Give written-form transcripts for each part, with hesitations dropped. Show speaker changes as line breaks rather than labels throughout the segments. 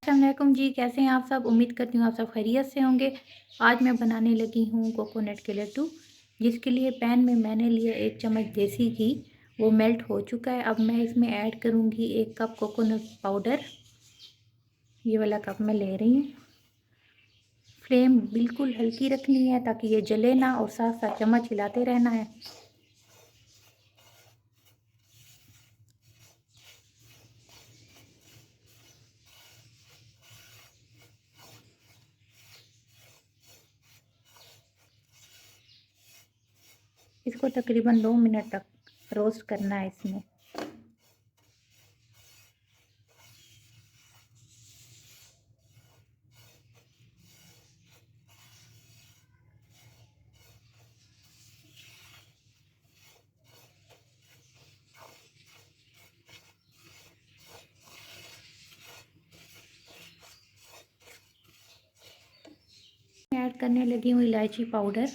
अस्सलामुअलैकुम जी, कैसे हैं आप सब? उम्मीद करती हूँ आप सब खैरियत से होंगे। आज मैं बनाने लगी हूँ कोकोनट के लड्डू, जिसके लिए पैन में मैंने लिया 1 चम्मच देसी घी। वो मेल्ट हो चुका है। अब मैं इसमें ऐड करूँगी 1 कप कोकोनट पाउडर। ये वाला कप मैं ले रही हूँ। फ्लेम बिल्कुल हल्की रखनी है ताकि ये जले ना, और साथ साथ चम्मच हिलाते रहना है। इसको तकरीबन 2 मिनट तक रोस्ट करना है इसमें। ऐड करने लगी हूँ इलायची पाउडर,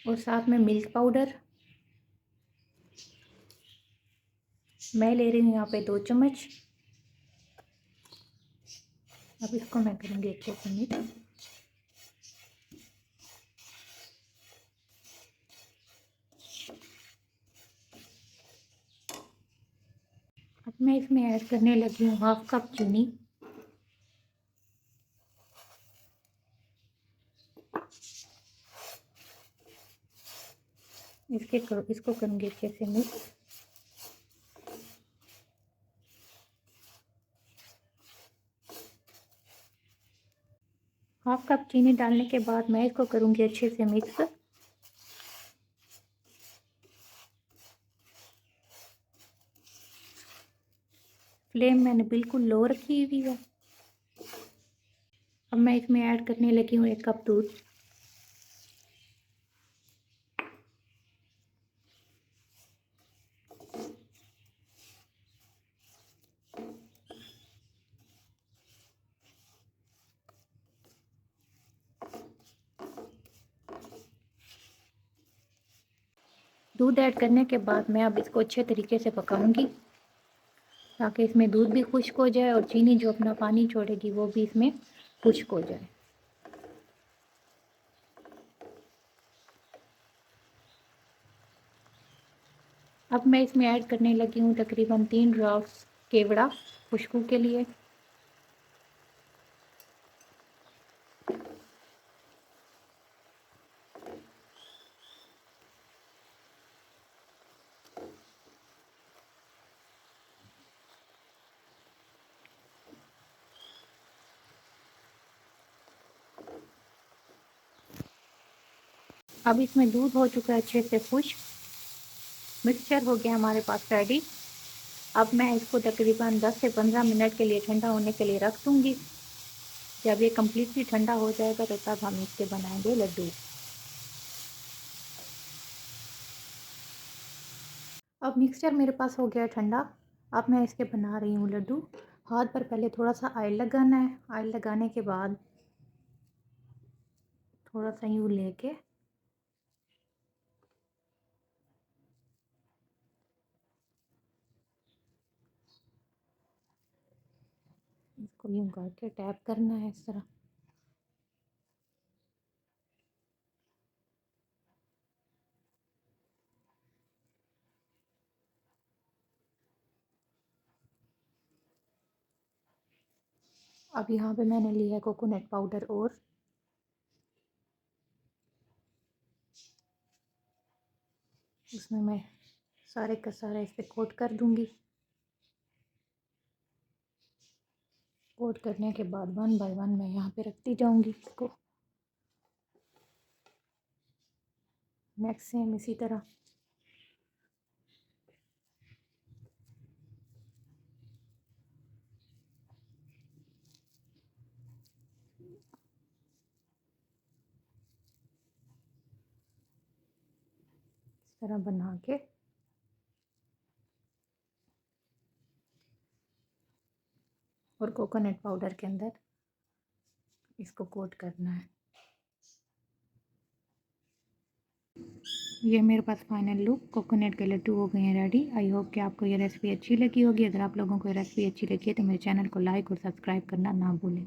और साथ में मिल्क पाउडर। मैं ले रही हूँ यहाँ पे 2 चम्मच। अब इसको मैं करूँगी अच्छे से मिक्स। अब मैं इसमें ऐड करने लगी हूँ 1/2 कप चीनी। इसको करूँगी अच्छे से मिक्स। हाफ कप चीनी डालने के बाद मैं इसको करूँगी अच्छे से मिक्स। फ्लेम मैंने बिल्कुल लो रखी हुई है। अब मैं इसमें ऐड करने लगी हूँ 1 कप दूध। दूध ऐड करने के बाद मैं अब इसको अच्छे तरीके से पकाऊंगी, ताकि इसमें दूध भी खुश्क हो जाए और चीनी जो अपना पानी छोड़ेगी वो भी इसमें खुश्क हो जाए। अब मैं इसमें ऐड करने लगी हूँ तकरीबन 3 ड्रॉप्स केवड़ा खुशबू के लिए। अब इसमें दूध हो चुका है अच्छे से खुश्क। मिक्सचर हो गया हमारे पास रेडी। अब मैं इसको तकरीबन 10 से 15 मिनट के लिए ठंडा होने के लिए रख दूँगी। जब ये कम्प्लीटली ठंडा हो जाएगा तो तब हम इसके बनाएंगे लड्डू। अब मिक्सचर मेरे पास हो गया ठंडा। अब मैं इसके बना रही हूँ लड्डू। हाथ पर पहले थोड़ा सा ऑयल लगाना है। ऑयल लगाने के बाद थोड़ा सा यूँ लेके इसको यूँ करके टैप करना है इस तरह। अब यहाँ पे मैंने लिया है कोकोनट पाउडर, और उसमें मैं सारे का सारा इस पर कोट कर दूँगी। कोट करने के बाद 1 बाय 1 मैं यहाँ पे रखती जाऊँगी इसको। नेक्स्ट सेम इसी तरह। इस तरह बना के और कोकोनट पाउडर के अंदर इसको कोट करना है। ये मेरे पास फाइनल लुक कोकोनट के लड्डू हो गए हैं रेडी। आई होप कि आपको ये रेसिपी अच्छी लगी होगी। अगर आप लोगों को ये रेसिपी अच्छी लगी है तो मेरे चैनल को लाइक और सब्सक्राइब करना ना भूलें।